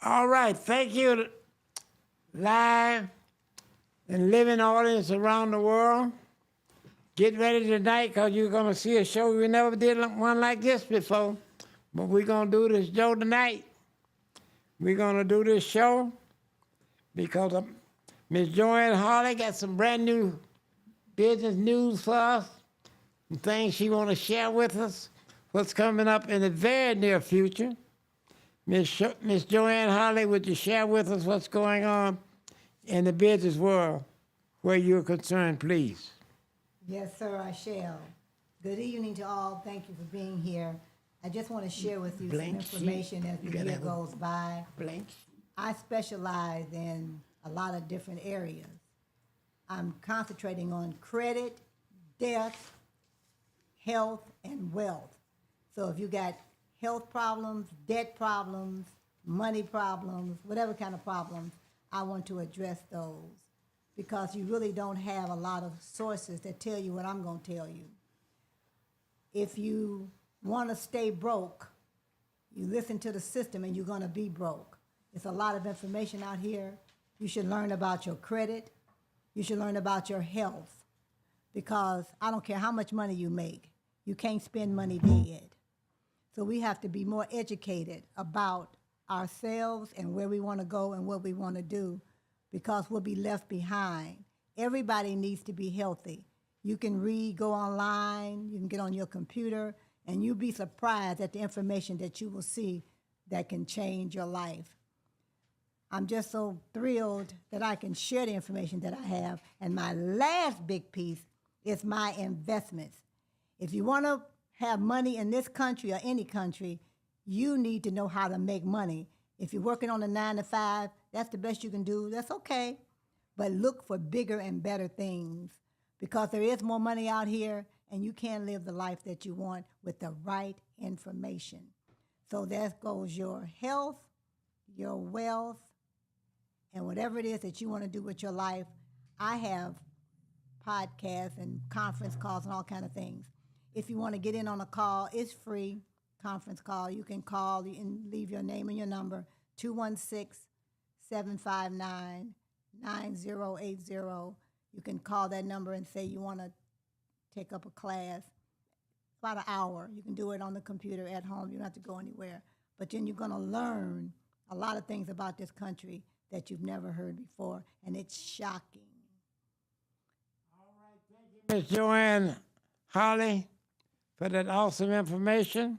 All right, thank you, live and living audience around the world. Get ready tonight because you're going to see a show. We never did one like this before, but we're going to do this show tonight. We're going to do this show because Miss Joanne Harley got some brand new business news for us, some things she want to share with us, what's coming up in the very near future. Miss Joanne Harley, would you share with us what's going on in the business world where you're concerned, please? Yes, sir, I shall. Good evening to all. Thank you for being here. I just want to share with you Blank some information as the year goes by. Blank. I specialize in a lot of different areas. I'm concentrating on credit, debt, health, and wealth. So if you got health problems, debt problems, money problems, whatever kind of problems, I want to address those because you really don't have a lot of sources that tell you what I'm going to tell you. If you want to stay broke, you listen to the system and you're going to be broke. There's a lot of information out here. You should learn about your credit. You should learn about your health because I don't care how much money you make, you can't spend money dead. So we have to be more educated about ourselves and where we want to go and what we want to do because we'll be left behind. Everybody needs to be healthy. You can read, go online, you can get on your computer, and you'll be surprised at the information that you will see that can change your life. I'm just so thrilled that I can share the information that I have. And my last big piece is my investments. If you want to have money in this country or any country, you need to know how to make money. If you're working on a 9 to 5, that's the best you can do. That's okay. But look for bigger and better things because there is more money out here and you can live the life that you want with the right information. So that goes your health, your wealth, and whatever it is that you want to do with your life. I have podcasts and conference calls and all kind of things. If you want to get in on a call, it's free conference call. You can call and leave your name and your number, 216-759-9080. You can call that number and say you want to take up a class, about an hour. You can do it on the computer at home. You don't have to go anywhere. But then you're going to learn a lot of things about this country that you've never heard before, and it's shocking. All right, thank you, Miss Joanne Harley, for that awesome information.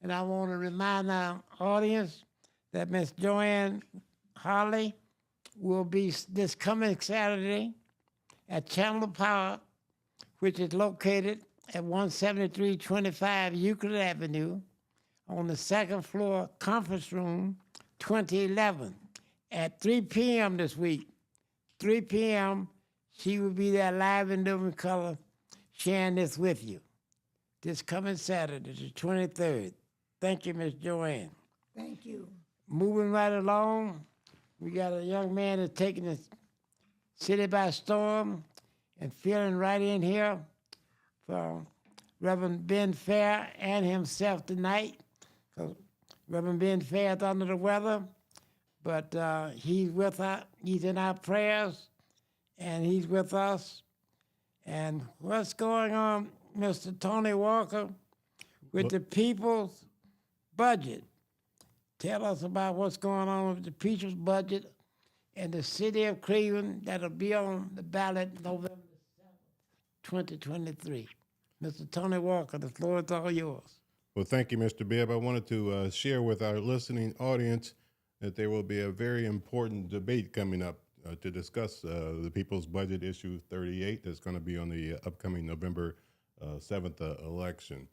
And I want to remind our audience that Miss Joanne Harley will be this coming Saturday at Chandler Power, which is located at 17325 Euclid Avenue on the second floor, conference room 2011 at 3 p.m. this week. 3 p.m., she will be there live in living color sharing this with you. This coming Saturday, the 23rd. Thank you, Miss Joanne. Thank you. Moving right along, we got a young man that's taking the city by storm and filling right in here for Reverend Ben Fair and himself tonight. Because Reverend Ben Fair is under the weather, but he's with us. He's in our prayers, and he's with us. And what's going on, Mr. Tony Walker, with the people's budget? Tell us about what's going on with the people's budget in the city of Cleveland that'll be on the ballot November 7th, 2023. Mr. Tony Walker, the floor is all yours. Well, thank you, Mr. Bibb. I wanted to share with our listening audience that there will be a very important debate coming up to discuss the People's Budget Issue 38 that's going to be on the upcoming November 7th election.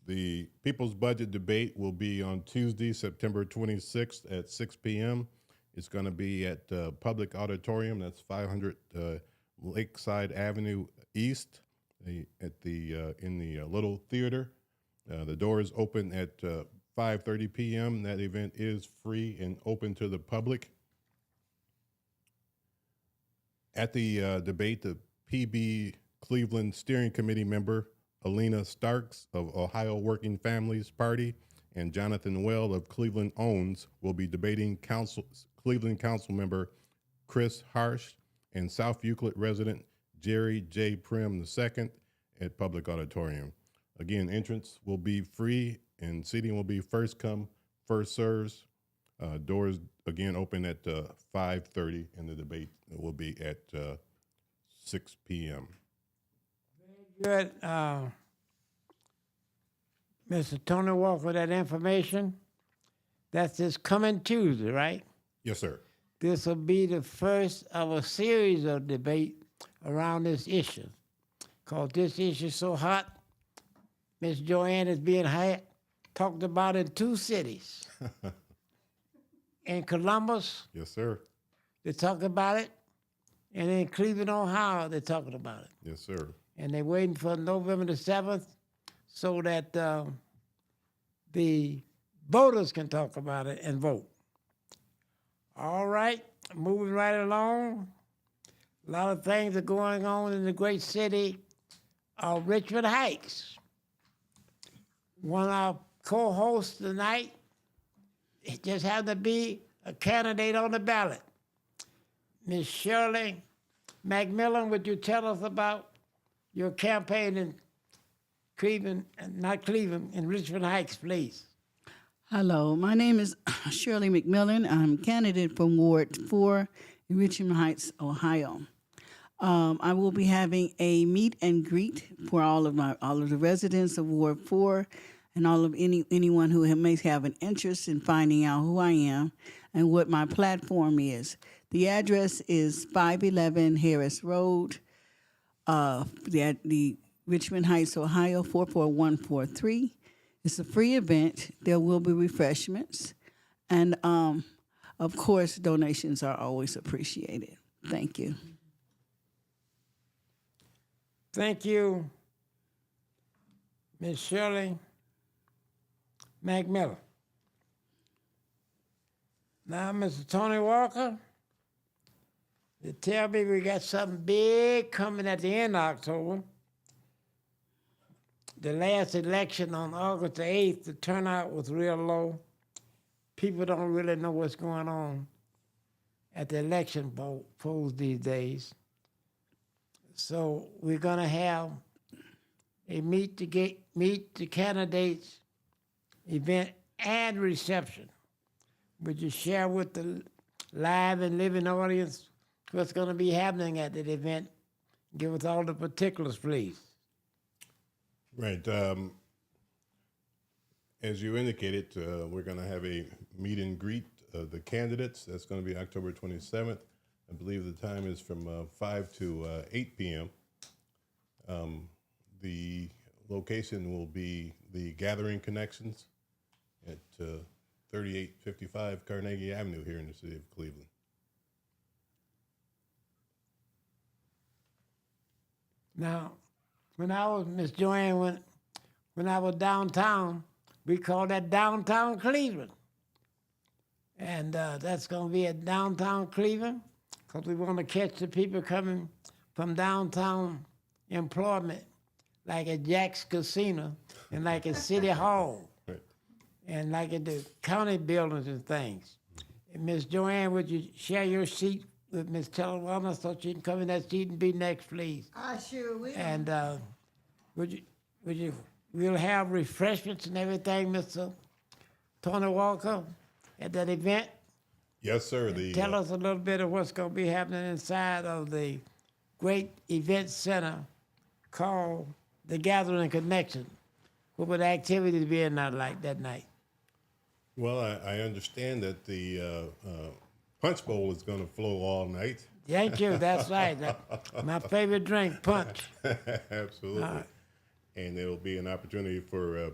The People's Budget debate will be on Tuesday, September 26th at 6 p.m. It's going to be at Public Auditorium. That's 500 Lakeside Avenue East in the Little Theater. The doors open at 5:30 p.m. That event is free and open to the public. At the debate, the PB Cleveland Steering Committee member Alina Starks of Ohio Working Families Party and Jonathan Well of Cleveland Owns will be debating Cleveland Council member Chris Harsh and South Euclid resident Jerry J. Prim II at Public Auditorium. Again, entrance will be free and seating will be first come, first serves. Doors again open at 5:30, and the debate will be at 6 p.m. Good. Mr. Tony Walker, that information, that's this coming Tuesday, right? Yes, sir. This will be the first of a series of debate around this issue. Because this issue is so hot, Miss Joanne is being talked about in 2 cities. In Columbus, Yes, sir. they talk about it, and in Cleveland, Ohio, they're talking about it. Yes, sir. And they're waiting for November the 7th so that the voters can talk about it and vote. All right, moving right along. A lot of things are going on in the great city of Richmond Heights. One of our co-hosts tonight, it just happened to be a candidate on the ballot. Miss Shirley McMillan, would you tell us about your campaign in Cleveland, not Cleveland, in Richmond Heights, please? Hello, my name is Shirley McMillan. I'm a candidate from Ward 4 in Richmond Heights, Ohio. I will be having a meet and greet for all of the residents of Ward 4 and all of anyone who may have an interest in finding out who I am and what my platform is. The address is 511 Harris Road, the Richmond Heights, Ohio 44143. It's a free event. There will be refreshments, and of course, donations are always appreciated. Thank you. Thank you, Ms. Shirley McMillan. Now, Mr. Tony Walker, they tell me we got something big coming at the end of October. The last election on August the 8th, the turnout was real low. People don't really know what's going on at the election polls these days. So we're going to have a meet the candidates event and reception. Would you share with the live and living audience what's going to be happening at that event? Give us all the particulars, please. Right. As you indicated, we're going to have a meet and greet of the candidates. That's going to be October 27th. I believe the time is from 5 to 8 p.m. The location will be the Gathering Connections at 3855 Carnegie Avenue here in the city of Cleveland. Now, when I was, Miss Joanne, when I was downtown, we called that downtown Cleveland. And that's going to be at downtown Cleveland because we want to catch the people coming from downtown employment, like at Jack's Casino and like at City Hall Right. and like at the county buildings and things. And Miss Joanne, would you share your seat with Miss Teller so she can come in that seat and be next, please? I sure will. And we'll have refreshments and everything, Mr. Tony Walker, at that event. Yes, sir. Tell us a little bit of what's going to be happening inside of the great event center called the Gathering Connection. What would the activities be in that like that night? Well, I understand that the punch bowl is going to flow all night. Thank you. That's right. My favorite drink, punch. Absolutely. And there will be an opportunity for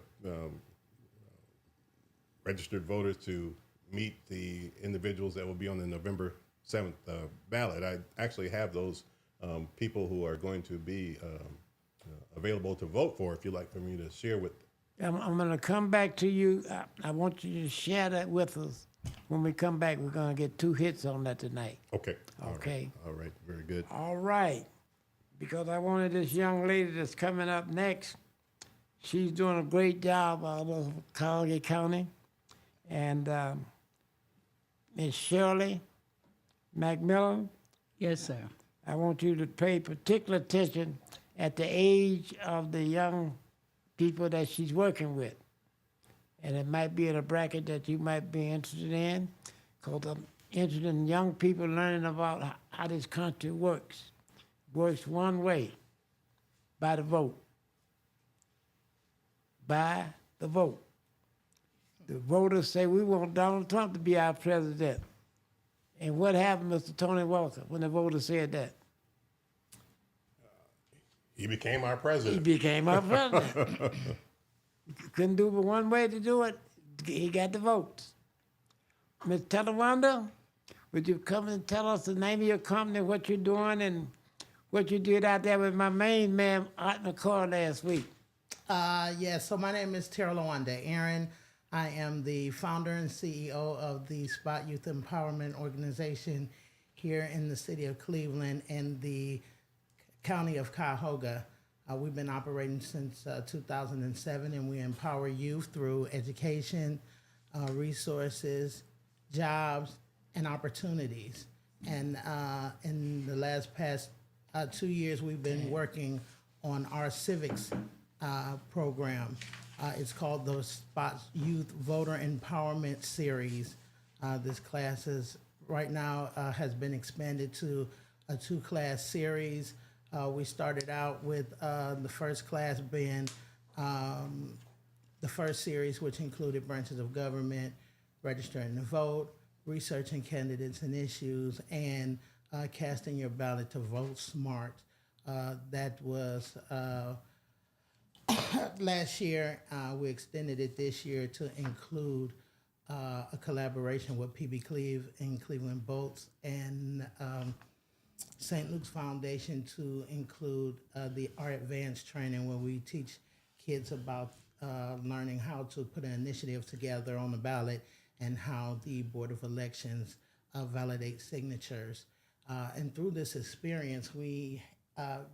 registered voters to meet the individuals that will be on the November 7th ballot. I actually have those people who are going to be available to vote for, if you'd like for me to share with. I'm going to come back to you. I want you to share that with us. When we come back, we're going to get 2 hits on that tonight. Okay. Okay. All right. Very good. All right. Because I wanted this young lady that's coming up next, she's doing a great job out of Cuyahoga County. And Miss Shirley McMillan, Yes, sir. I want you to pay particular attention at the age of the young people that she's working with. And it might be in a bracket that you might be interested in, because I'm interested in young people learning about how this country works. Works one way, by the vote. By the vote. The voters say we want Donald Trump to be our president. And what happened, Mr. Tony Walker, when the voters said that? He became our He president. became our president. Couldn't do but one way to do it. He got the votes. Ms. Telawanda, would you come and tell us the name of your company, what you're doing, and what you did out there with my main man, Art McCoy, last week? Yes, so my name is Tara Lawanda Aaron. I am the founder and CEO of the Spot Youth Empowerment Organization here in the city of Cleveland and the county of Cuyahoga. We've been operating since 2007, and we empower youth through education, resources, jobs, and opportunities. And in the past 2 years, we've been working on our civics program. It's called the Spot Youth Voter Empowerment Series. This class right now has been expanded to a 2-class series. We started out with the first class being the first series, which included branches of government, registering to vote, researching candidates and issues, and casting your ballot to vote smart. That was last year. We extended it this year to include a collaboration with PB Cleve and Cleveland Bolts and St. Luke's Foundation to include our advanced training, where we teach kids about learning how to put an initiative together on the ballot and how the Board of Elections validates signatures. And through this experience, we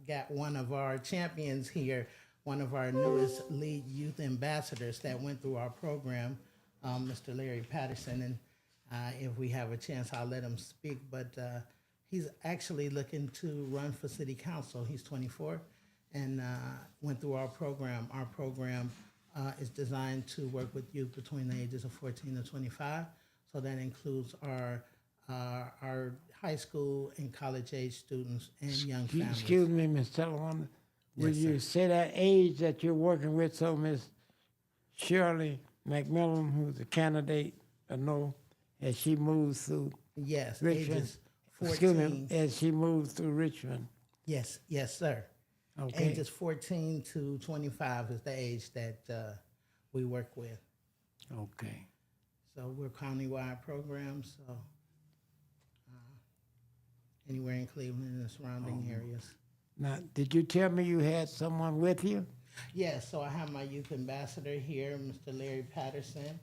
got one of our champions here, one of our newest lead youth ambassadors that went through our program, Mr. Larry Patterson. And if we have a chance, I'll let him speak. But he's actually looking to run for city council. He's 24 and went through our program. Our program is designed to work with youth between the ages of 14 to 25. So that includes our high school and college age students and young families. Excuse me, Ms. Telawanda. Would Yes, you say that age that you're working with, so Ms. Shirley McMillan, who's a candidate, as she moves through Yes, Richmond? ages 14. Excuse me, as she moves through Richmond. Yes, sir. Okay. Ages 14 to 25 is the age that we work with. Okay. So we're countywide programs, so anywhere in Cleveland and the surrounding areas. Now, did you tell me you had someone with you? Yes, so I have my youth ambassador here, Mr. Larry Patterson.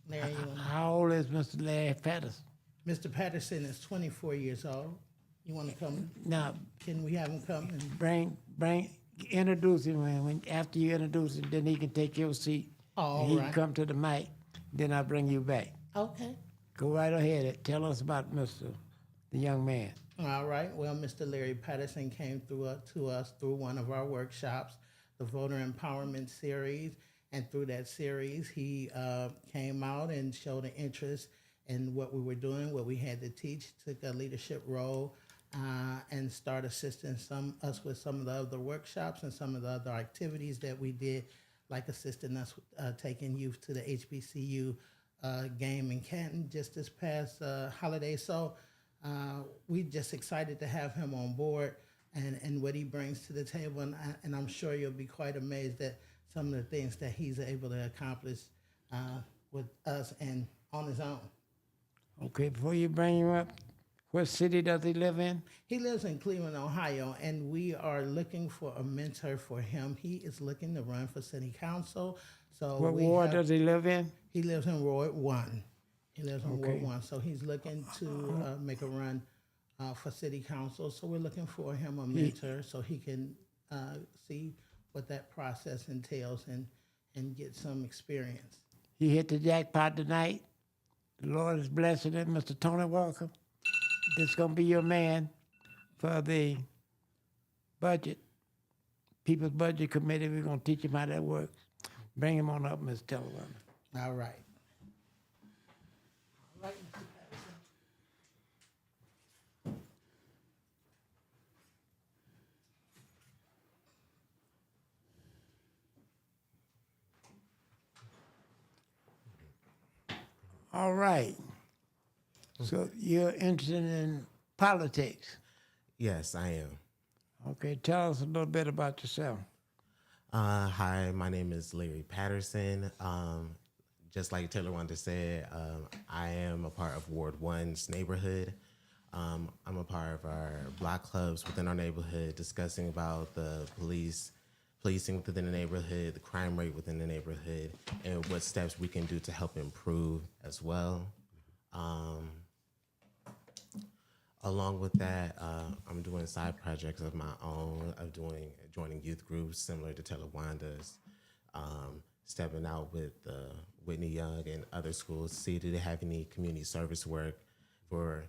Larry, you wanna- How old is Mr. Larry Patterson? Mr. Patterson is 24 years old. You want to come? Now, Can we have him come? And, introduce him, and after you introduce him, then he can take your seat. All and he right. can come to the mic, then I'll bring you back. okay. Go right ahead. Tell us about the young man. All right. Well, Mr. Larry Patterson came to us through one of our workshops, the Voter Empowerment Series. And through that series, he came out and showed an interest in what we were doing, what we had to teach, took a leadership role, and started assisting us with some of the other workshops and some of the other activities that we did, like assisting us taking youth to the HBCU game in Canton just this past holiday. So we're just excited to have him on board and what he brings to the table. And I'm sure you'll be quite amazed at some of the things that he's able to accomplish with us and on his own. Okay, before you bring him up, what city does he live in? He lives in Cleveland, Ohio, and we are looking for a mentor for him. He is looking to run for city council. So What ward does he live in? He lives in Ward 1. He lives in Okay. Ward 1. So he's looking to make a run for city council. So we're looking for him a mentor so he can see what that process entails and get some experience. He hit the jackpot tonight. The Lord is blessing him, Mr. Tony Walker. This is going to be your man for the budget, People's Budget Committee. We're going to teach him how that works. Bring him on up, Ms. Telewan. All right. All right. So you're interested in politics. Yes, I am. Okay, tell us a little bit about yourself. Hi, my name is Larry Patterson. Just like Taylor Wanda said, I am a part of Ward 1's neighborhood. I'm a part of our block clubs within our neighborhood, discussing about the policing within the neighborhood, the crime rate within the neighborhood, and what steps we can do to help improve as well. Along with that, I'm doing side projects of my own, of joining youth groups similar to Telewanda's, stepping out with Whitney Young and other schools, see do they have any community service work for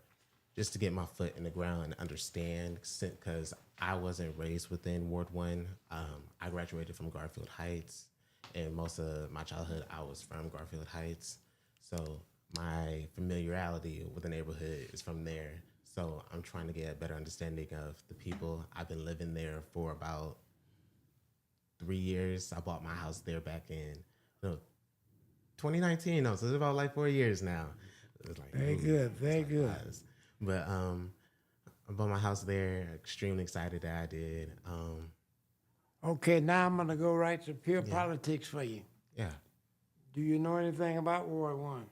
just to get my foot in the ground and understand, because I wasn't raised within Ward 1. I graduated from Garfield Heights, and most of my childhood I was from Garfield Heights. So my familiarity with the neighborhood is from there. So I'm trying to get a better understanding of the people. I've been living there for about 3 years. I bought my house there back in 2019. No, so it's about like 4 years now. It was like, Very good, very good. But I bought my house there. Extremely excited that I did. Okay, now I'm going to go right to pure politics for you. Yeah. Do you know anything about Ward 1?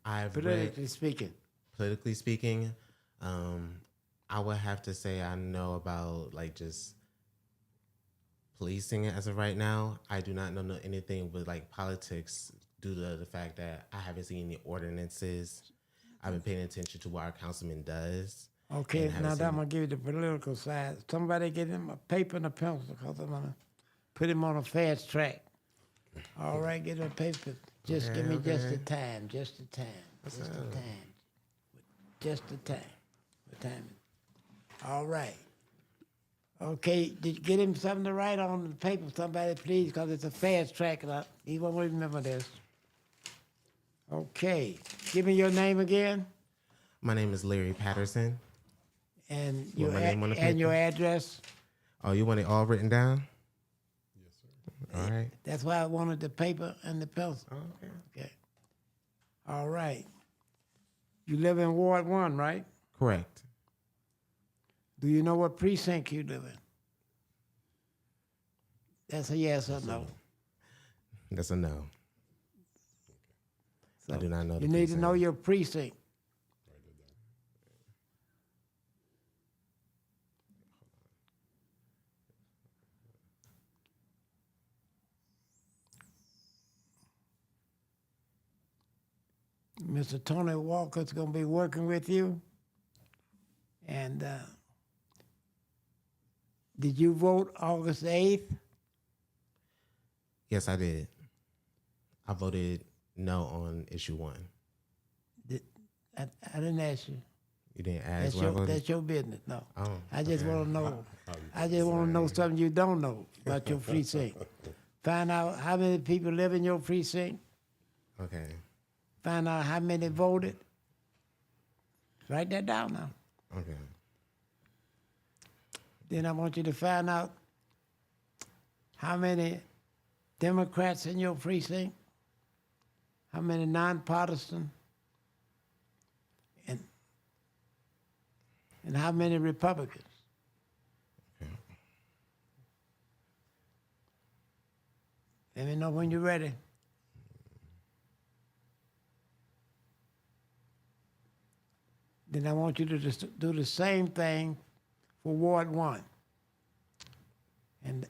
I've Politically read, speaking. politically speaking, I would have to say I know about like just policing as of right now. I do not know anything with like politics due to the fact that I haven't seen any ordinances. I've been paying attention to what our councilman does. Okay, and haven't now that seen- I'm going to give you the political side. Somebody get him a paper and a pencil because I'm going to put him on a fast track. All right, get him a paper. Just Okay, give me just the okay. time, just the time, just the up? time. Just the time. What time is it? All right. Okay, did you get him something to write on the paper, somebody please, because it's a fast track. And he won't remember this. Okay, give me your name again My name is Larry Patterson. and Want my name on the and your paper? address. Oh, you want it all written down? Yes, sir. All right. That's why I wanted the paper and the pencil. Oh, okay. Okay. All right. You live in Ward 1, right? Correct. Do you know what precinct you live in? That's a yes or no. That's a no. So I do not know the You need to know precinct. your precinct. Mr. Tony Walker's going to be working with you. And did you vote August 8th? Yes, I did. I voted no on issue 1. I didn't ask you. You didn't ask That's what I voted? that's your business. No. Oh, I just okay. want to know. I just want to know something you don't know about your precinct. Find out how many people live in your precinct. Okay. Find out how many voted. Write that down now. Okay. Then I want you to find out how many Democrats in your precinct, how many nonpartisan, and how many Republicans. Let me know when you're ready. Then I want you to just do the same thing for Ward 1. And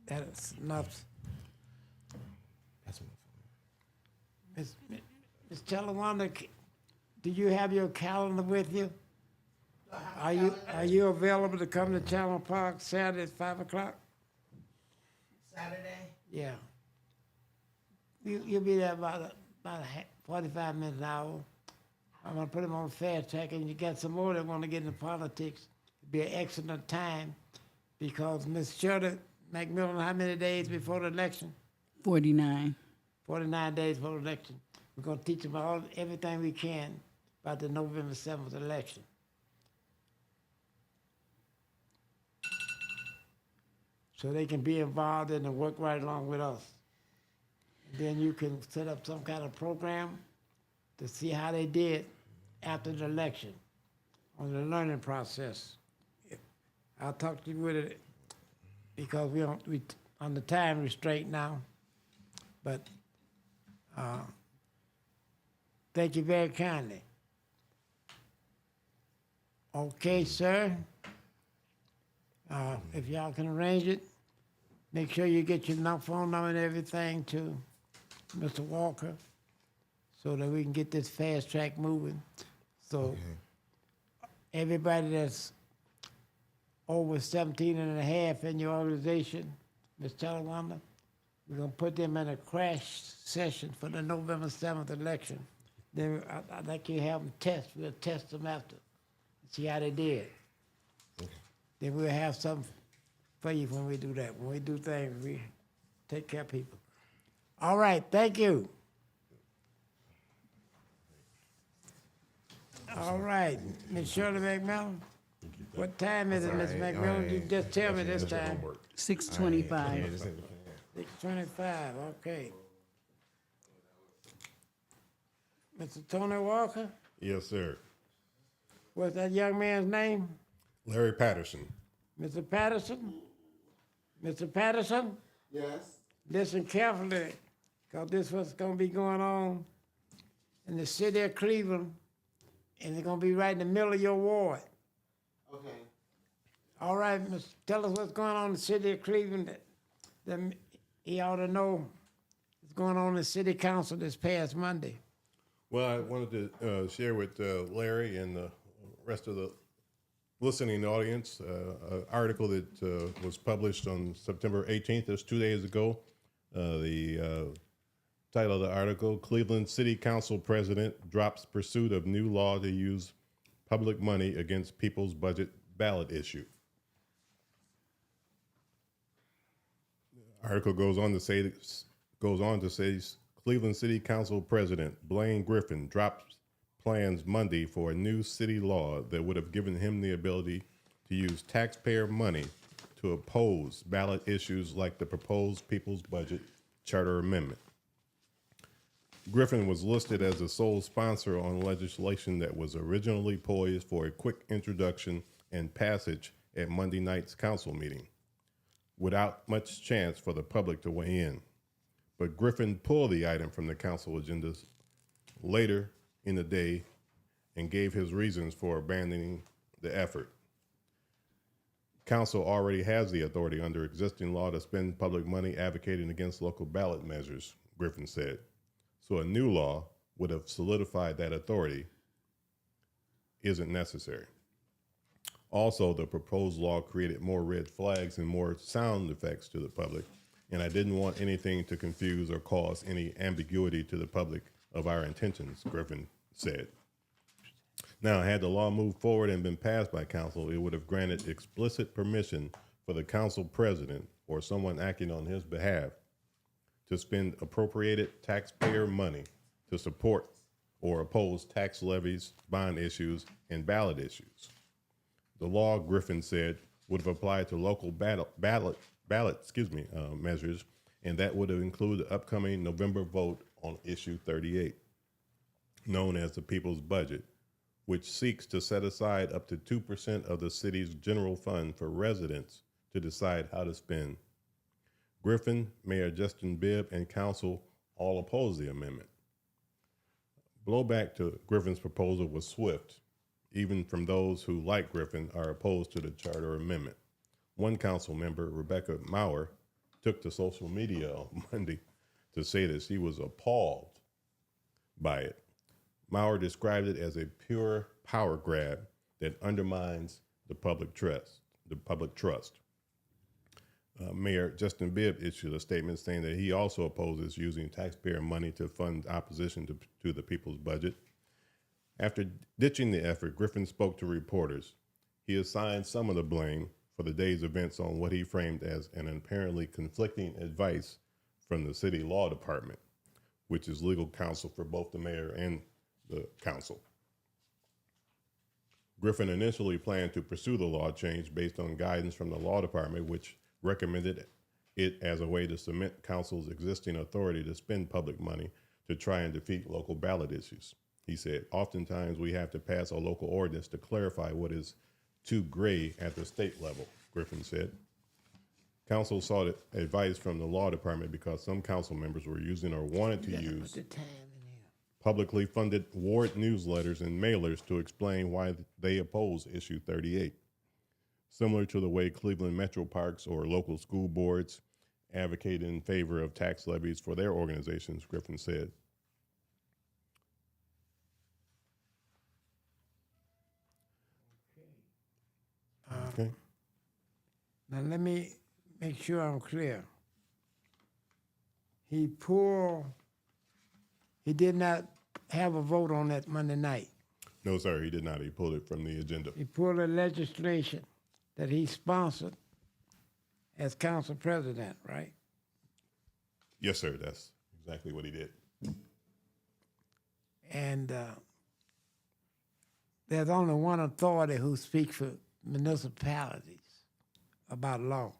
that's enough. That's my phone. Ms. Chalawanda, do you have your calendar with you? Are you available to come to Channel Park Saturday at 5 o'clock? Saturday? Yeah. You'll be there about 45 minutes an hour. I'm gonna put them on fast track, and you got some more that want to get into politics. It'll be an excellent time because Miss Shirley McMillan, how many days before the election? 49. 49 days before the election. We're gonna teach them everything we can about the November 7th election. So they can be involved and work right along with us. Then you can set up some kind of program to see how they did after the election on the learning process. I'll talk to you with it because we on the time restraint now. But thank you very kindly. Okay, sir. If y'all can arrange it, make sure you get your phone number and everything to Mr. Walker so that we can get this fast track moving. So everybody that's over 17 and a half in your organization, Ms. Talawanda, we're going to put them in a crash session for the November 7th election. Then I'd like you to have them test. We'll test them after, see how they did. Then we'll have something for you when we do that. When we do things, we take care of people. All right, thank you. All right, Ms. Shirley McMillan. What time is it, Ms. McMillan? You just tell me this time. 6:25. 6:25, okay. Mr. Tony Walker, Yes, sir. what's that young man's name? Larry Patterson. Mr. Patterson? Mr. Patterson? Yes. Listen carefully, because this is what's going to be going on in the city of Cleveland, and it's going to be right in the middle of your ward. Okay. All right, tell us what's going on in the city of Cleveland that he ought to know what's going on in the city council this past Monday. Well, I wanted to share with Larry and the rest of the listening audience an article that was published on September 18th, that's 2 days ago. The title of the article, Cleveland City Council President Drops Pursuit of New Law to Use Public Money Against People's Budget Ballot Issue. The article goes on to say Cleveland City Council President Blaine Griffin drops plans Monday for a new city law that would have given him the ability to use taxpayer money to oppose ballot issues like the proposed People's Budget Charter Amendment. Griffin was listed as the sole sponsor on legislation that was originally poised for a quick introduction and passage at Monday night's council meeting, without much chance for the public to weigh in. But Griffin pulled the item from the council agendas later in the day and gave his reasons for abandoning the effort. Council already has the authority under existing law to spend public money advocating against local ballot measures, Griffin said. So a new law would have solidified that authority isn't necessary. Also, the proposed law created more red flags and more sound effects to the public, and I didn't want anything to confuse or cause any ambiguity to the public of our intentions, Griffin said. Now, had the law moved forward and been passed by council, it would have granted explicit permission for the council president or someone acting on his behalf to spend appropriated taxpayer money to support or oppose tax levies, bond issues, and ballot issues. The law, Griffin said, would have applied to local ballot measures, and that would have included the upcoming November vote on issue 38, known as the People's Budget, which seeks to set aside up to 2% of the city's general fund for residents to decide how to spend. Griffin, Mayor Justin Bibb, and council all oppose the amendment. Blowback to Griffin's proposal was swift, even from those who, like Griffin, are opposed to the charter amendment. One council member, Rebecca Maurer, took to social media on Monday to say that she was appalled by it. Maurer described it as a pure power grab that undermines the public trust. Mayor Justin Bibb issued a statement saying that he also opposes using taxpayer money to fund opposition to the people's budget. After ditching the effort, Griffin spoke to reporters. He assigned some of the blame for the day's events on what he framed as an apparently conflicting advice from the city law department, which is legal counsel for both the mayor and the council. Griffin initially planned to pursue the law change based on guidance from the law department, which recommended it as a way to cement council's existing authority to spend public money to try and defeat local ballot issues. He said, oftentimes we have to pass a local ordinance to clarify what is too gray at the state level, Griffin said. Council sought advice from the law department because some council members were using or wanted to use publicly funded ward newsletters and mailers to explain why they oppose Issue 38. Similar to the way Cleveland Metro Parks or local school boards advocate in favor of tax levies for their organizations, Griffin said. Okay. Now let me make sure I'm clear. He did not have a vote on that Monday night. No, sir, he did not. He pulled it from the agenda. He pulled the legislation that he sponsored as council president, right? Yes, sir, that's exactly what he did. And there's only one authority who speaks for municipalities about law.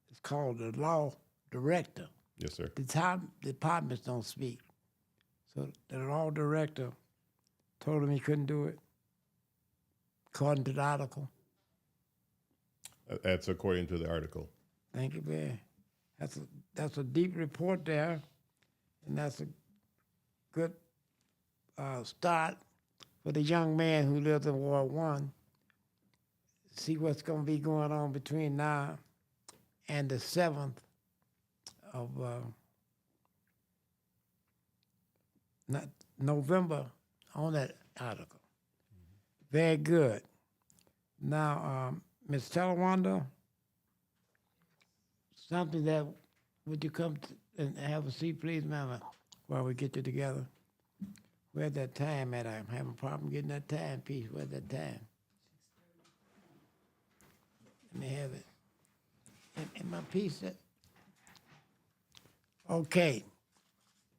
It's called the law director. Yes, sir. The top departments don't speak. So the law director told him he couldn't do it, according to the article. That's according to the article. Thank you, Ben. That's a deep report there, and that's a good start for the young man who lives in Ward 1. See what's going to be going on between now and the 7th of November on that article. Very good. Now, Ms. Talawanda, something that, would you come and have a seat, please, ma'am, while we get you together? Where's that time at? I'm having a problem getting that time piece. Where's that time? Let me have it. In my piece. Okay.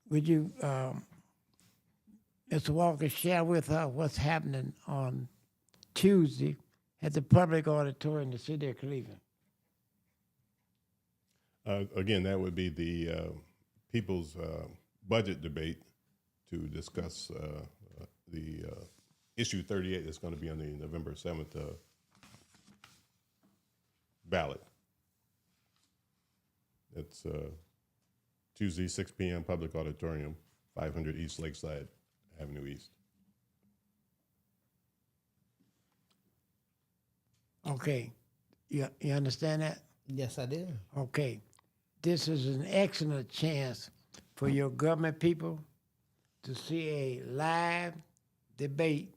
Would you, Mr. Walker, share with us what's happening on Tuesday at the public auditorium in the city of Cleveland? Again, that would be the people's budget debate to discuss the issue 38 that's going to be on the November 7th ballot. It's Tuesday, 6 p.m., public auditorium, 500 East Lakeside Avenue East. Okay. You understand that? Yes, I do. Okay. This is an excellent chance for your government people to see a live debate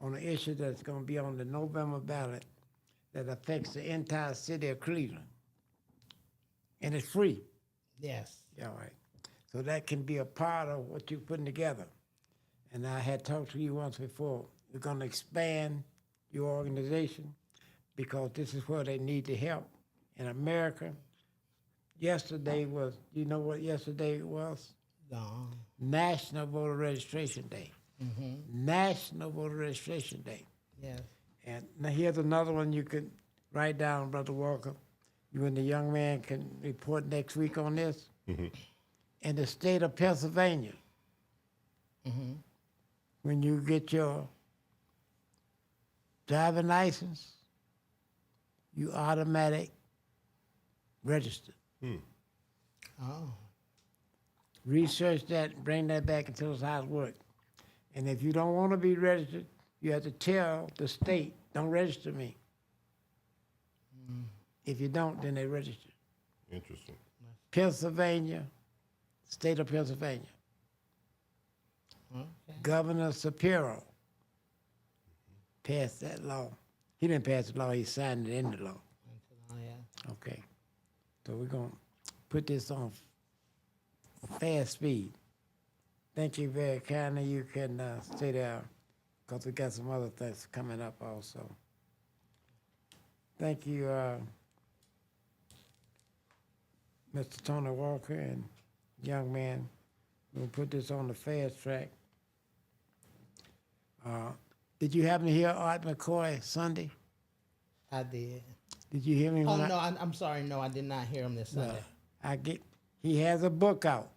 on an issue that's going to be on the November ballot that affects the entire city of Cleveland. And it's free. Yes. Yeah, all right. So that can be a part of what you're putting together. And I had talked to you once before. We're going to expand your organization because this is where they need the help. In America, yesterday was, you know what yesterday was? No. National Voter Registration Day. Mm-hmm. National Voter Registration Day. Yes. And now here's another one you could write down, Brother Walker. You and the young man can report next week on this. Mm-hmm. In the state of Pennsylvania, when you get your driving license, you automatic register. Oh. Research that, bring that back and tell us how it works. And if you don't want to be registered, you have to tell the state, don't register me. If you don't, then they register. Interesting. Pennsylvania, state of Pennsylvania. Okay. Governor Shapiro passed that law. He didn't pass the law, he signed it into law. Oh, yeah. Okay. So we're going to put this on fast speed. Thank you very kindly. You can stay there because we got some other things coming up also. Thank you, Mr. Tony Walker and young man. We'll put this on the fast track. Did you happen to hear Art McCoy Sunday? I did. Did you hear me? Oh when no, I'm sorry. No, I did not hear him this Sunday. He has a book out,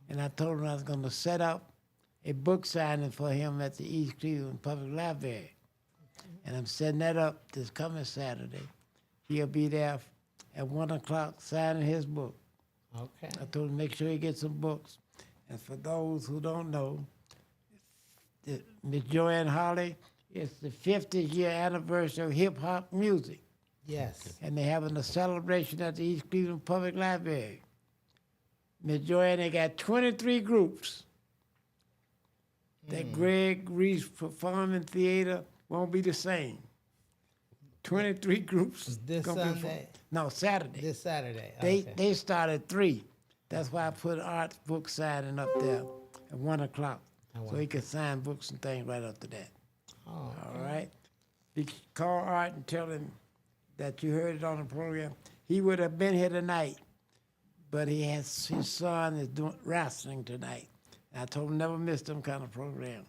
and I told him I was going to set up a book signing for him at the East Cleveland Public Library, and I'm setting that up this coming Saturday. He'll be there at 1 o'clock signing his book. Okay. I told him make sure he gets some books. And for those who don't know, Miss Joanne Holly, it's the 50th year anniversary of hip hop music. Yes. And they're having a celebration at the East Cleveland Public Library. Miss Joanne, they got 23 groups. That Greg Reese Performing Theater won't be the same. 23 groups. This gonna be Sunday? No, Saturday. This Saturday. They start at 3. That's why I put Art's book signing up there at 1 o'clock. So he can sign books and things right after that. Oh, All right? You can call Art and tell him that you heard it on the program. He would have been here tonight, but his son is doing wrestling tonight. And I told him never miss them kind of programs.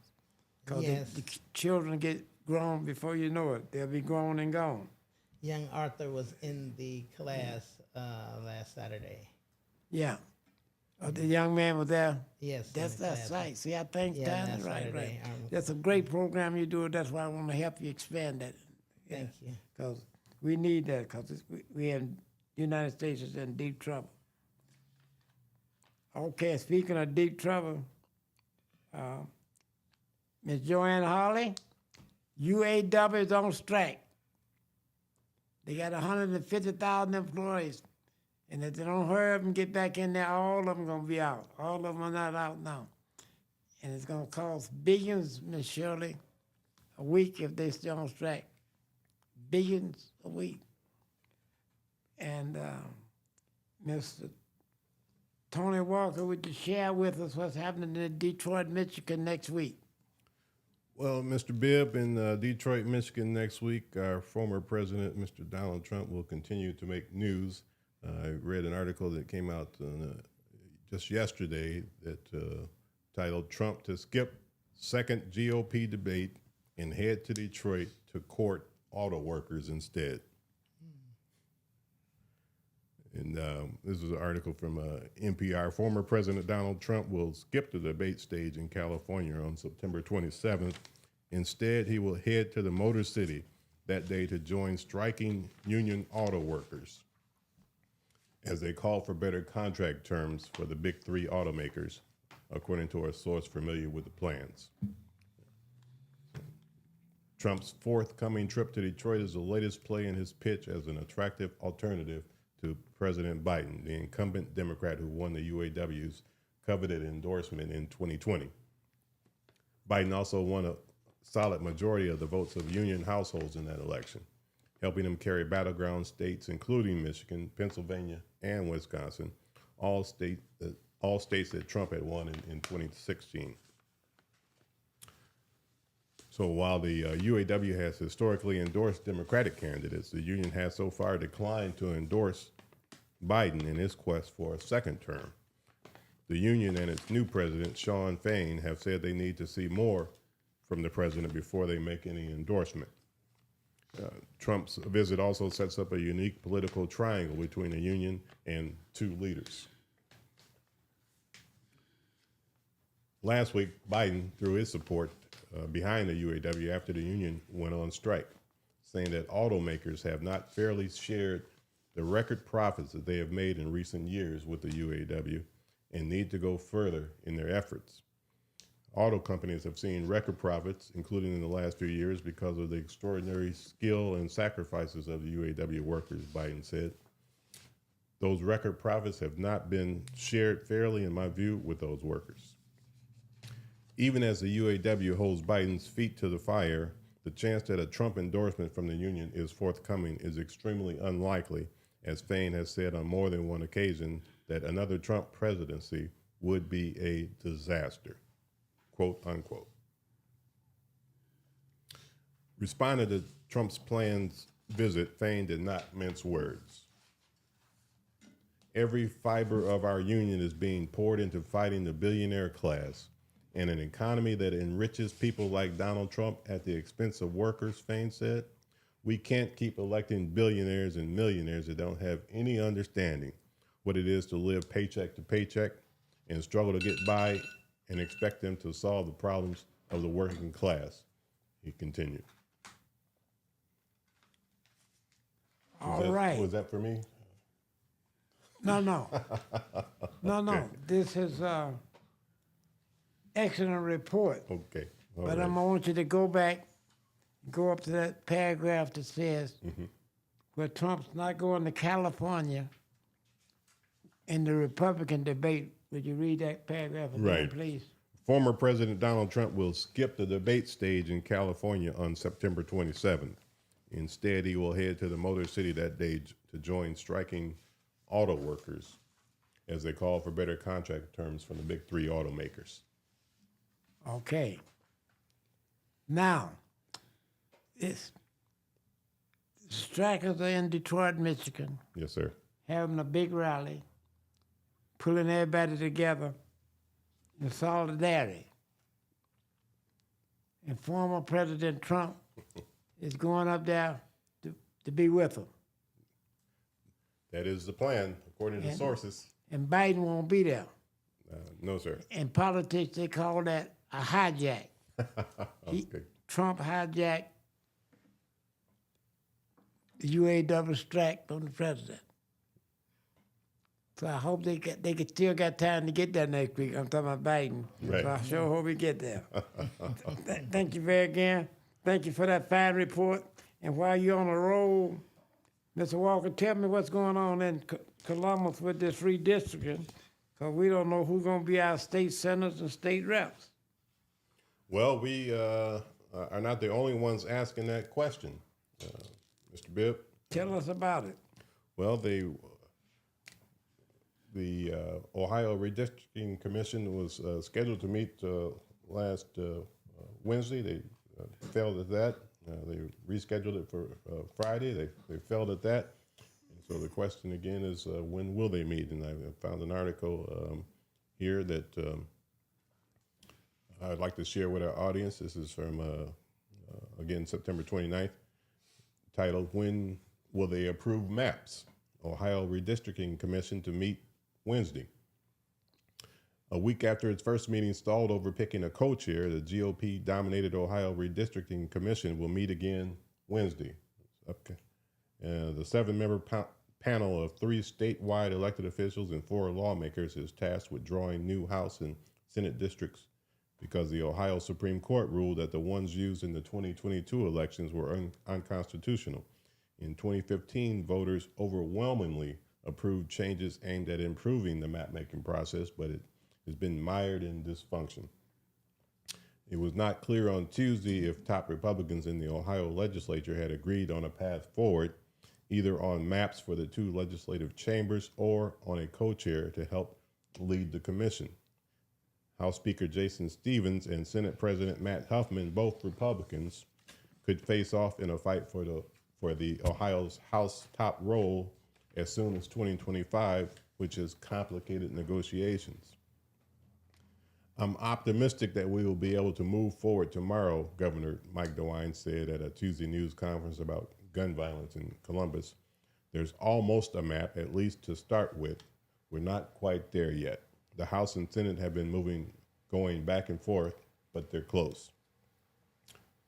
Because Yes. the children get grown before you know it. They'll be grown and gone. young Arthur was in the class last Saturday. Yeah. The young man was there. Yes. in That's the class. right. See, I think Yeah, time is last right. Saturday. That's a great program you do. That's why I want to help you expand that. Thank you. Because we need that. Because we in United States is in deep trouble. Okay, speaking of deep trouble, Ms. Joanne Holly, UAW is on strike. They got 150,000 employees. And if they don't hurry up and get back in there, all of them going to be out. All of them are not out now. And it's going to cost billions, Ms. Shirley, a week if they stay on strike. Billions a week. And Mr. Tony Walker, would you share with us what's happening in Detroit, Michigan next week? Well, Mr. Bibb, in Detroit, Michigan next week, our former president, Mr. Donald Trump, will continue to make news. I read an article that came out just yesterday that titled "Trump to Skip Second GOP Debate and Head to Detroit to Court Auto Workers Instead." And this is an article from NPR. Former President Donald Trump will skip the debate stage in California on September 27th. Instead, he will head to the Motor City that day to join striking union auto workers as they call for better contract terms for the big three automakers, according to a source familiar with the plans. Trump's forthcoming trip to Detroit is the latest play in his pitch as an attractive alternative to President Biden, the incumbent Democrat who won the UAW's coveted endorsement in 2020. Biden also won a solid majority of the votes of union households in that election, helping him carry battleground states, including Michigan, Pennsylvania, and Wisconsin, all states that Trump had won in 2016. So while the UAW has historically endorsed Democratic candidates, the union has so far declined to endorse Biden in his quest for a second term. The union and its new president, Sean Fain, have said they need to see more from the president before they make any endorsement. Trump's visit also sets up a unique political triangle between the union and two leaders. Last week, Biden threw his support behind the UAW after the union went on strike, saying that automakers have not fairly shared the record profits that they have made in recent years with the UAW and need to go further in their efforts. Auto companies have seen record profits, including in the last few years, because of the extraordinary skill and sacrifices of the UAW workers, Biden said. Those record profits have not been shared fairly, in my view, with those workers. Even as the UAW holds Biden's feet to the fire, the chance that a Trump endorsement from the union is forthcoming is extremely unlikely, as Fain has said on more than one occasion, that another Trump presidency would be a disaster, quote unquote. Responding to Trump's planned visit, Fain did not mince words. Every fiber of our union is being poured into fighting the billionaire class and an economy that enriches people like Donald Trump at the expense of workers, Fain said. We can't keep electing billionaires and millionaires that don't have any understanding what it is to live paycheck to paycheck and struggle to get by and expect them to solve the problems of the working class, he continued. All right. Was that for me? No, no. No, no. Okay. This is excellent report. Okay. All But right. I want you to go back, go up to that paragraph that says where Trump's not going to California in the Republican debate. Would you read that paragraph again, Right. please? Former President Donald Trump will skip the debate stage in California on September 27th. Instead, he will head to the Motor City that day to join striking auto workers as they call for better contract terms from the big three automakers. Okay. Now, it's strikers are in Detroit, Michigan, Yes, sir. having a big rally, pulling everybody together in solidarity. And former President Trump is going up there to be with them. That is the plan, according to And- sources. And Biden won't be there. No, sir. In politics, they call that a hijack. Okay. Trump hijacked the UAW strike from the president. So I hope they could still got time to get there next week. I'm talking about Biden. Right. So I sure hope we get there. Thank you very again. Thank you for that fine report. And while you're on the road, Mr. Walker, tell me what's going on in Columbus with this redistricting, because we don't know who's going to be our state senators and state reps. Well, we are not the only ones asking that question, Mr. Bibb. Tell us about it. Well, the Ohio Redistricting Commission was scheduled to meet last Wednesday. They failed at that. They rescheduled it for Friday. They failed at that. And so the question again is, when will they meet? And I found an article here that I'd like to share with our audience. This is from, again, September 29th, titled, When Will They Approve Maps? Ohio Redistricting Commission to meet Wednesday. A week after its first meeting stalled over picking a co-chair, the GOP-dominated Ohio Redistricting Commission will meet again Wednesday. Okay. The 7-member panel of 3 statewide elected officials and 4 lawmakers is tasked with drawing new House and Senate districts because the Ohio Supreme Court ruled that the ones used in the 2022 elections were unconstitutional. In 2015, voters overwhelmingly approved changes aimed at improving the map-making process, but it has been mired in dysfunction. It was not clear on Tuesday if top Republicans in the Ohio legislature had agreed on a path forward, either on maps for the 2 legislative chambers or on a co-chair to help lead the commission. House Speaker Jason Stevens and Senate President Matt Huffman, both Republicans, could face off in a fight for the Ohio's House top role as soon as 2025, which is complicated negotiations. I'm optimistic that we will be able to move forward tomorrow, Governor Mike DeWine said at a Tuesday news conference about gun violence in Columbus. There's almost a map, at least to start with. We're not quite there yet. The House and Senate have been going back and forth, but they're close.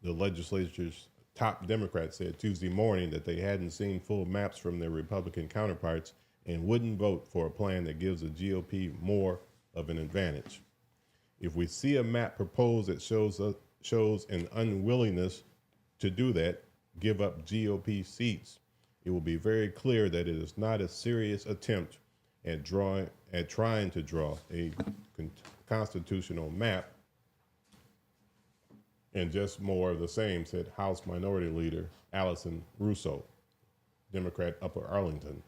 The legislature's top Democrats said Tuesday morning that they hadn't seen full maps from their Republican counterparts and wouldn't vote for a plan that gives the GOP more of an advantage. If we see a map proposed that shows an unwillingness to do that, give up GOP seats, it will be very clear that it is not a serious attempt at trying to draw a constitutional map, and just more of the same, said House Minority Leader Allison Russo, Democrat, Upper Arlington.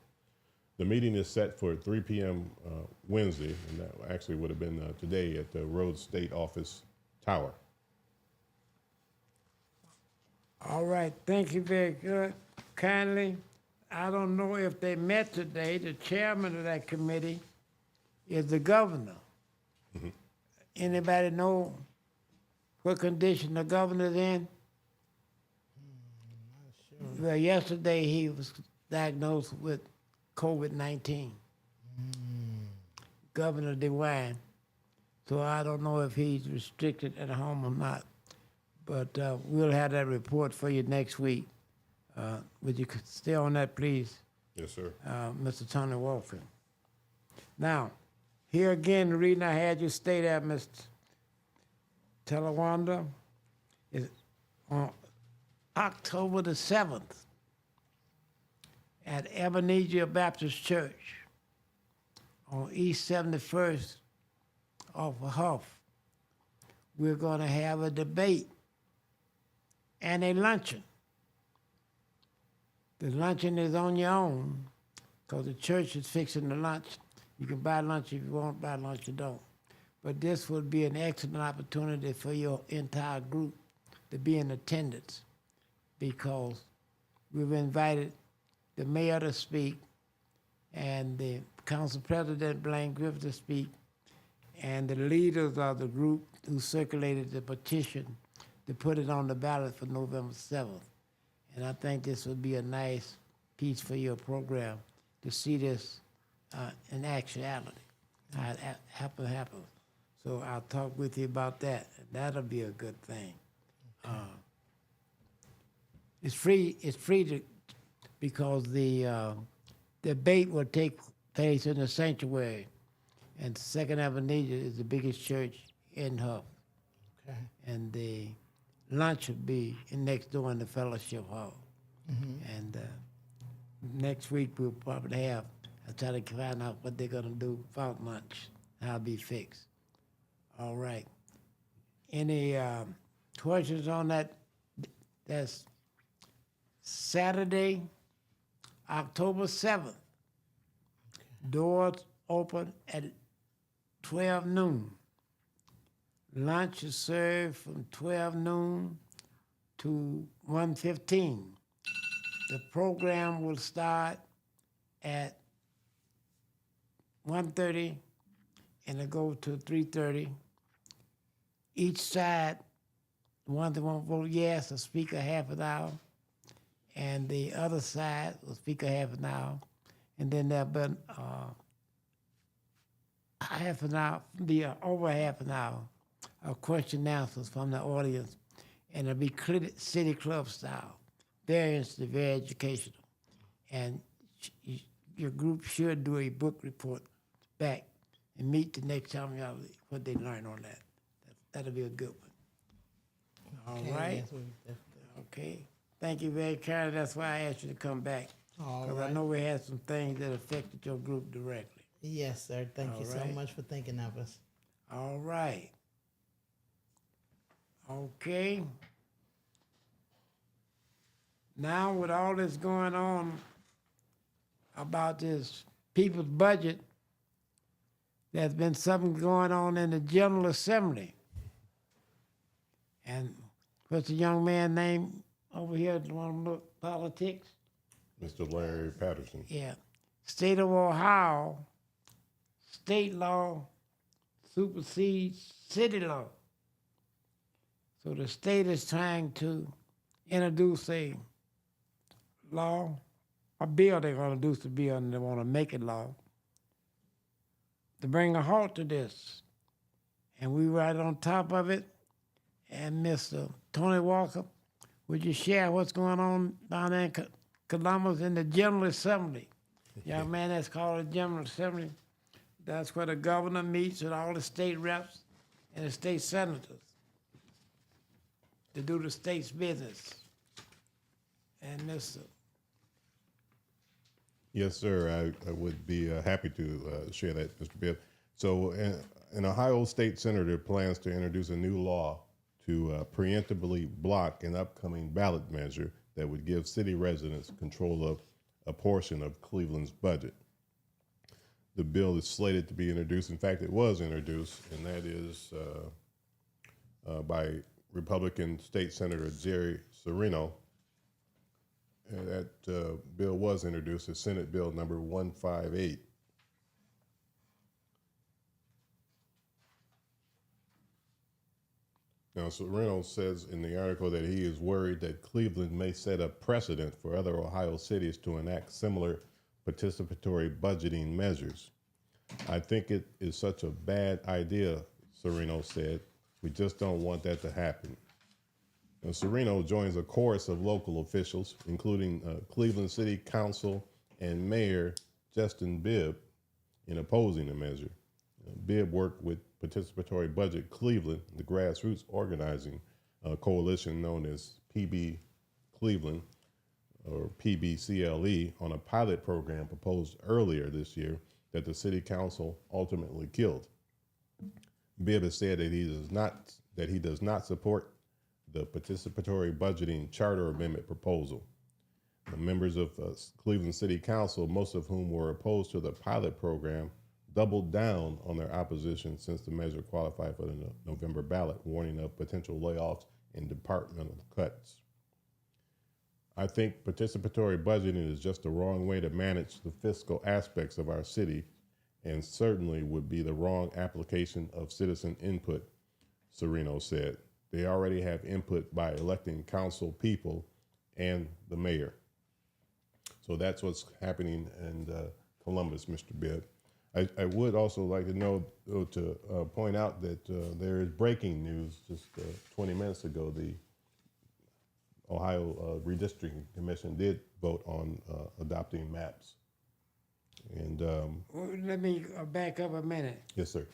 The meeting is set for 3 p.m. Wednesday, and that actually would have been today at the Rhodes State Office Tower. All right, thank you very good. Kindly, I don't know if they met today. The chairman of that committee is the governor. Anybody know what condition the governor's in? Well, yesterday he was diagnosed with COVID-19. Governor DeWine. So I don't know if he's restricted at home or not. But we'll have that report for you next week. Would you stay on that, please, Yes, sir. Mr. Tony Walker? Now, here again, the reason I had you stay there, Mr. Telawanda, is on October the 7th at Ebenezer Baptist Church on East 71st off of Huff. We're going to have a debate and a luncheon. The luncheon is on your own because the church is fixing the lunch. You can buy lunch if you want, buy lunch you don't. But this would be an excellent opportunity for your entire group to be in attendance because we've invited the mayor to speak and the council president, Blaine Griffith, to speak, and the leaders of the group who circulated the petition to put it on the ballot for November 7th. And I think this would be a nice piece for your program to see this in actuality, how it happens. So I'll talk with you about that. That'll be a good thing. It's free to, because the debate will take place in the sanctuary, and Second Avenue is the biggest church in Huff. Okay. And the lunch will be next door in the fellowship hall. And next week we'll probably have, I'll try to find out what they're gonna do about lunch, how it'll be fixed. All right. Any questions on that? That's Saturday, October 7th. Doors open at 12 noon. Lunch is served from 12 noon to 1:15. The program will start at 1:30 and it'll go to 3:30. Each side, the ones that won't vote yes will speak a half an hour, and the other side will speak a half an hour, and then there'll be over half an hour of question and answers from the audience, and it'll be city club style, very interesting, very educational, and your group should do a book report back and meet the next time y'all what they learn on that. That'll be a good one. All Okay, right. yes, we definitely- Okay. Thank you very kindly. That's why I asked you to come back. All Because I right. know we had some things that affected your group directly. Yes, sir. Thank you All so right. much for thinking of us. All right. Okay. Now with all this going on about this people's budget, there's been something going on in the General Assembly. And what's the young man name over here that want to look politics? Mr. Larry Patterson. Yeah. State of Ohio, state law supersedes city law. So the state is trying to introduce a law, a bill they're going to introduce a bill and they want to make it law to bring a halt to this. And we right on top of it. And Mr. Tony Walker, would you share what's going on down there in Columbus in the General Assembly? Young man, that's called the General Assembly. That's where the governor meets with all the state reps and the state senators to do the state's business. And Mr. Yes, sir. I would be happy to share that, Mr. Bibb. So, an Ohio state senator plans to introduce a new law to preemptively block an upcoming ballot measure that would give city residents control of a portion of Cleveland's budget. the bill is slated to be introduced. In fact, it was introduced, and that is by Republican State Senator Jerry Serino. And that bill was introduced as Senate Bill number 158. Now, Serino says in the article that he is worried that Cleveland may set a precedent for other Ohio cities to enact similar participatory budgeting measures. I think it is such a bad idea, Serino said. We just don't want that to happen. Now, Serino joins a chorus of local officials, including Cleveland City Council and Mayor Justin Bibb, in opposing the measure. Bibb worked with Participatory Budget Cleveland, the grassroots organizing coalition known as PB Cleveland, or PBCLE, on a pilot program proposed earlier this year that the city council ultimately killed. Bibb has said that he does not support the participatory budgeting charter amendment proposal. The members of Cleveland City Council, most of whom were opposed to the pilot program, doubled down on their opposition since the measure qualified for the November ballot, warning of potential layoffs and departmental cuts. I think participatory budgeting is just the wrong way to manage the fiscal aspects of our city, and certainly would be the wrong application of citizen input, Serino said. They already have input by electing council people and the mayor. So that's what's happening in Columbus, Mr. Bibb. I would also like to point out that there is breaking news. Just 20 minutes ago, the Ohio Redistricting Commission did vote on adopting maps. And Let me back up a minute. yes, sir.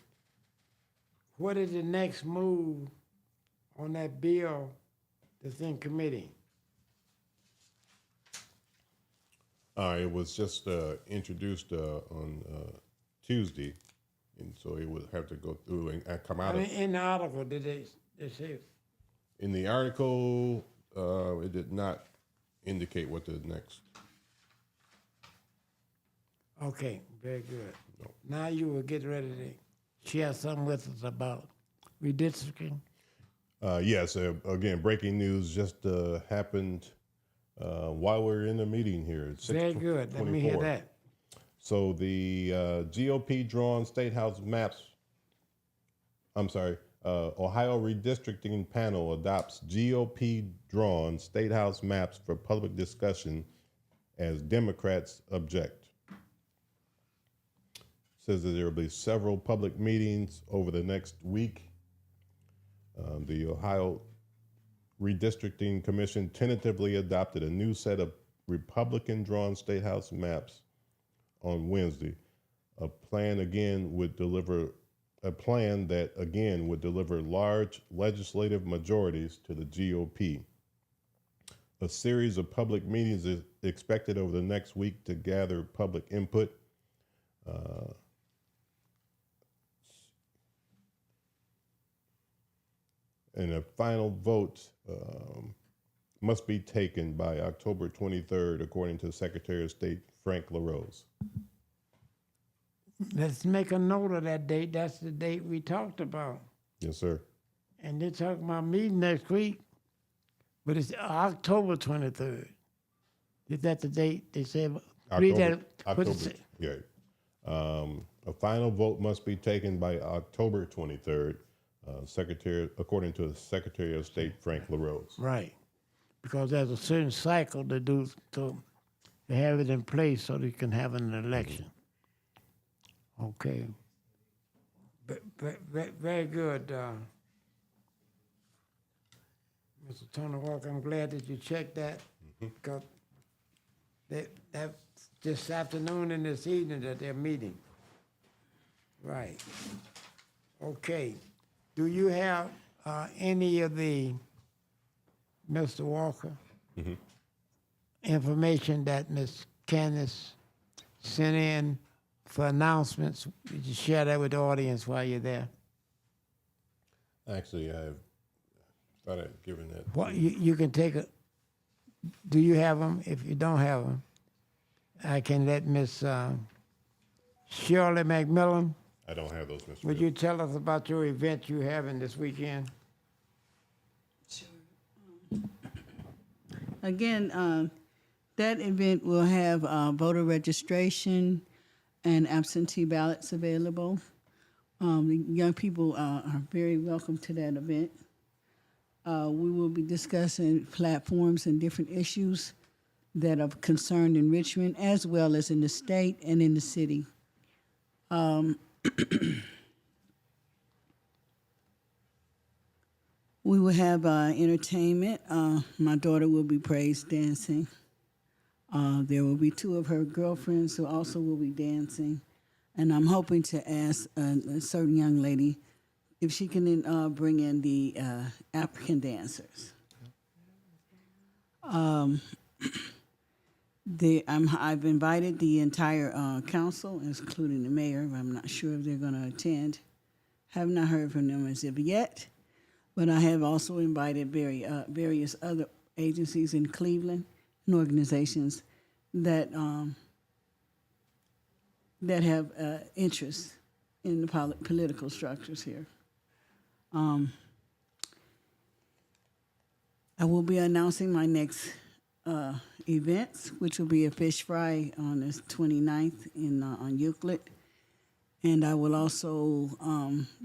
What is the next move on that bill that's in committee? It was just introduced on Tuesday, and so it would have to go through and come out. In the article, did they say? In the article, it did not indicate what the next. Okay, very good. Now you will get ready to share something with us about redistricting. Yes, again, breaking news just happened while we're in the meeting here. At Very good. Let me hear 6:24. that. So the GOP drawn state house maps, Ohio redistricting panel adopts GOP drawn state house maps for public discussion as Democrats object. Says that there will be several public meetings over the next week. The Ohio Redistricting Commission tentatively adopted a new set of Republican drawn state house maps on Wednesday. A plan that again would deliver large legislative majorities to the GOP. A series of public meetings is expected over the next week to gather public input. And a final vote must be taken by October 23rd, according to Secretary of State Frank LaRose. Let's make a note of that date. That's the date we talked about. Yes, sir. And they're talking about meeting next week, but it's October 23rd. Is that the date they said? October, yeah. A final vote must be taken by October 23rd, according to Secretary of State Frank LaRose. Right, because there's a certain cycle to do to have it in place so that you can have an election. Okay. Very good, Mr. Tony Walker. I'm glad that you checked that, because that this afternoon and this evening that they're meeting. Right. Okay. Do you have any of the, Mr. Walker, information that Ms. Candace sent in for announcements? Would you share that with the audience while you're there? Actually, I thought I'd given that. What you can take a. Do you have them? If you don't have them, I can let Ms. Shirley McMillan, I don't have those, Mr. would Bibb. you tell us about your event you having this weekend? Again, that event will have voter registration and absentee ballots available. The young people are very welcome to that event. We will be discussing platforms and different issues that are concerned in Richmond, as well as in the state and in the city. We will have entertainment. My daughter will be praise dancing. There will be two of her girlfriends who also will be dancing. And I'm hoping to ask a certain young lady if she can bring in the African dancers. I've invited the entire council, including the mayor. I'm not sure if they're going to attend. Have not heard from them as of yet. But I have also invited various other agencies in Cleveland and organizations that that have interest in the political structures here. I will be announcing my next events, which will be a fish fry on the 29th on Euclid. And I will also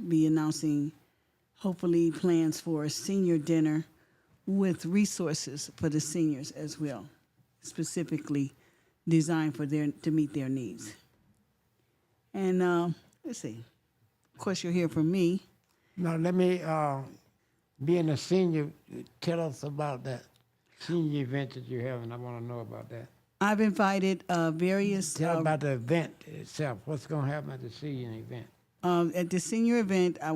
be announcing, hopefully, plans for a senior dinner with resources for the seniors as well, specifically designed for to meet their needs. And let's see. Of course, you'll hear from me. Now, let me, being a senior, tell us about that senior event that you're having. I want to know about that. I've invited various. Tell about the event itself. What's going to happen at the senior event? At the senior event, I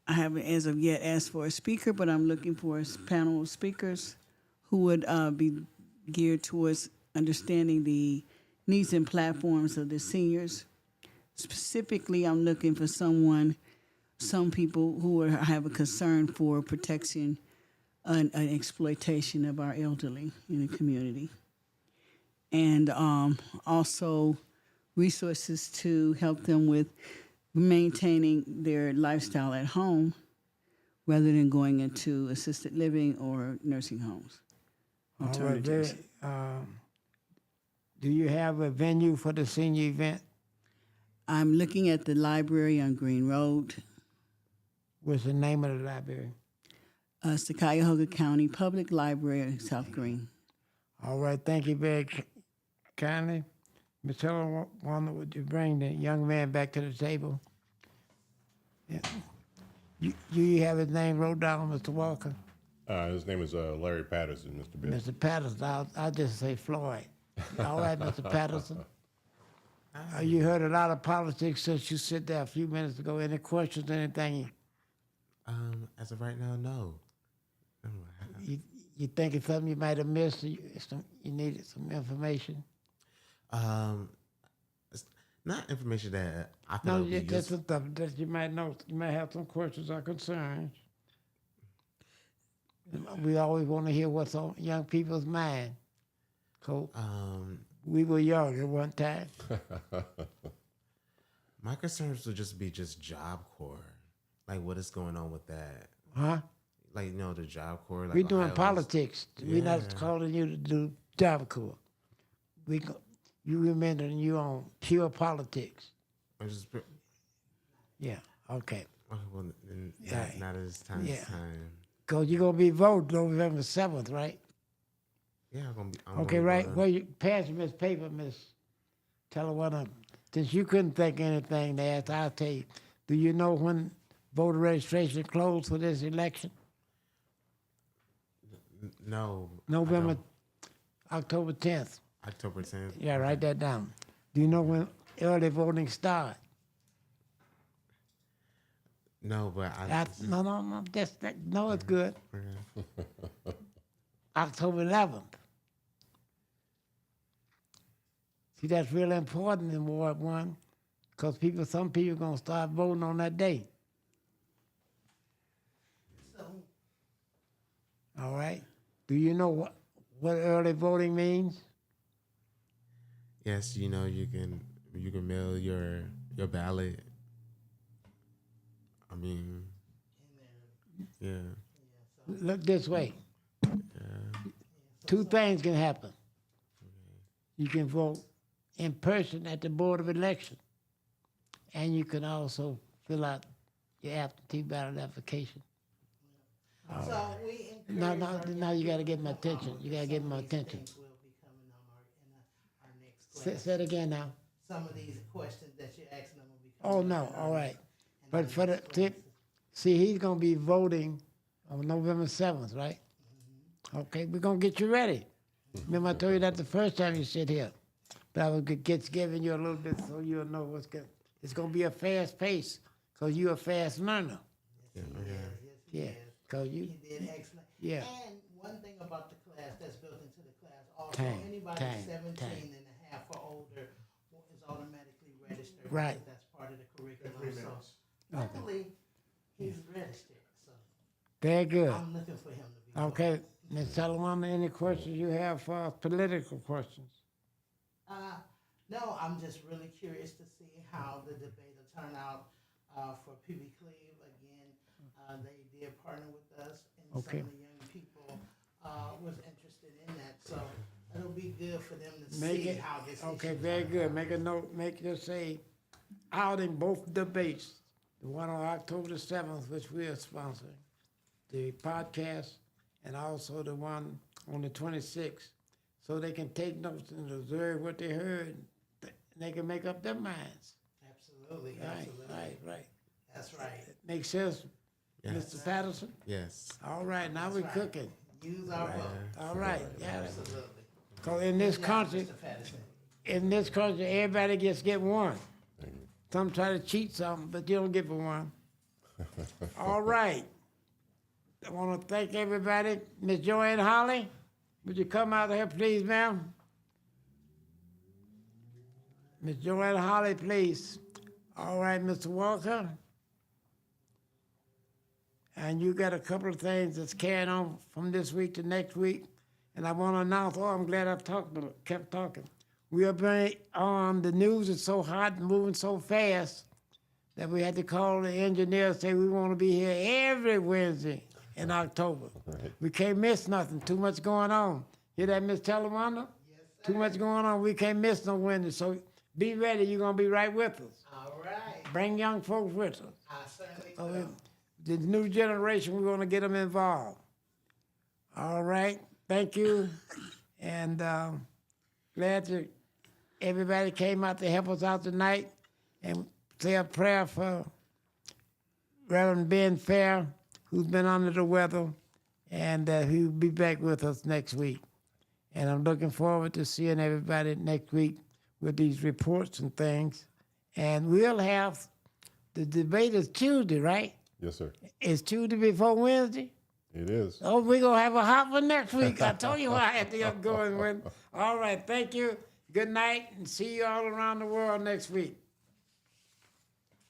haven't as of yet asked for a speaker, but I'm looking for a panel of speakers who would be geared towards understanding the needs and platforms of the seniors. Specifically, I'm looking for some people who have a concern for protection and exploitation of our elderly in the community. And also resources to help them with maintaining their lifestyle at home rather than going into assisted living or nursing homes. All right, Alternatives. do you have a venue for the senior event? I'm looking at the library on Green Road, What's the name of the library? it's the Cuyahoga County Public Library, South Green. All right, thank you very kindly. Ms. Wanda, would you bring the young man back to the table? Yeah. You have his name wrote down, Mr. Walker? His name is Larry Patterson, Mr. Bibb. Mr. Patterson, I'll just say Floyd. All right, Mr. Patterson. You heard a lot of politics since you sit there a few minutes ago. Any questions, anything? As of right now, no. You think it's something you might have missed? You needed some information? It's not information that I No, feel would be just useful. some stuff that you might know. You might have some questions or concerns. We always want to hear what's on young people's mind. So we were young at one time. My concerns would just be Job Corps. Like, what is going on with that? Huh? Like, the Job Corps. Like We're doing Ohio's- politics. We're not Yeah. calling you to do Job Corps. You remember you on pure politics. I'm just, Yeah, okay. well, then, Yeah. not as time. Yeah. Time. Because you're going to be voting November 7th, right? Yeah, I'm Okay, gonna right. vote. Well, you pass Miss Paper, Miss Talawanda. Since you couldn't think anything to ask, I'll tell you. Do you know when voter registration closed for this election? No. I November, don't. October 10th. October 10th. Yeah, write that down. Do you know when early voting starts? No, but No. No, it's good. October 11th. See, that's really important in Ward 1 because some people going to start voting on that day. All right? Do you know what early voting means? Yes, you know, you can mail your ballot. I mean, yeah. Look this way. Two things can happen. You can vote in person at the Board of Election, and you can also fill out your absentee ballot application. So we Now, encourage our now young you got to people get my to come attention. You because got to get some my of these attention. things will be coming on our next class. Say it again now. Some of these questions that you're asking them will be Oh, coming no, up in all our right. in But our for the next tip, classes. see, he's going to be voting on November 7th, right? Okay, we're going to get you ready. Remember I told you that the first time you sit here. But I was giving you a little bit so you'll know what's going to. It's going to be a fast pace because you're a fast learner. Yes, he Yeah, is. because you, He did excellent. Yeah. And one thing about the class that's built into the class, also Time, anybody time, 17 time. and a half or older is automatically registered. Right. Because that's part of the curriculum. So luckily, he's registered. So very good. I'm looking for him to be. Okay, Ms. Salawanda, any questions you have for us, political questions? No, I'm just really curious to see how the debate will turn out for PB Cleve. Again, they did partner with us, and Okay. some of the young people was interested in that. So it'll be good for them to Make see it, how this okay, issue very turns good. out. Make a note, make this say, out in both debates, the one on October the 7th, which we are sponsoring, the podcast, and also the one on the 26th, so they can take notes and observe what they heard, and they can make up their minds. Absolutely, Right, absolutely. right. That's right. Make sense, Yes. Mr. Patterson? Yes. All right, now we're cooking. Use our vote. All right, yeah. Absolutely. Because in this Good job, country, Mr. Patterson. everybody get one. Some try to cheat something, but you don't get for one. All right. I want to thank everybody. Miss Joanne Holly, would you come out here, please, ma'am? Miss Joanne Holly, please. All right, Mr. Walker. And you got a couple of things that's carrying on from this week to next week. And I want to announce, I'm glad I kept talking. We are bringing on, the news is so hot and moving so fast that we had to call the engineer and say we want to be here every Wednesday in October. Right. We can't miss nothing, too much going on. Hear that, Miss Talawanda? Too much going on, we can't miss no Wednesday. So be ready, you're going to be right with us. All right. Bring young folks with us. I certainly So will. the new generation, we want to get them involved. All right, thank you. And glad that everybody came out to help us out tonight and say a prayer for Reverend Ben Fair, who's been under the weather, and he'll be back with us next week. And I'm looking forward to seeing everybody next week with these reports and things. And we'll have, the debate is Tuesday, right? Yes, sir. It's Tuesday before Wednesday? It is. Oh, we're going to have a hot one next week. I told you what I had to get going with. All right, thank you. Good night, and see you all around the world next week.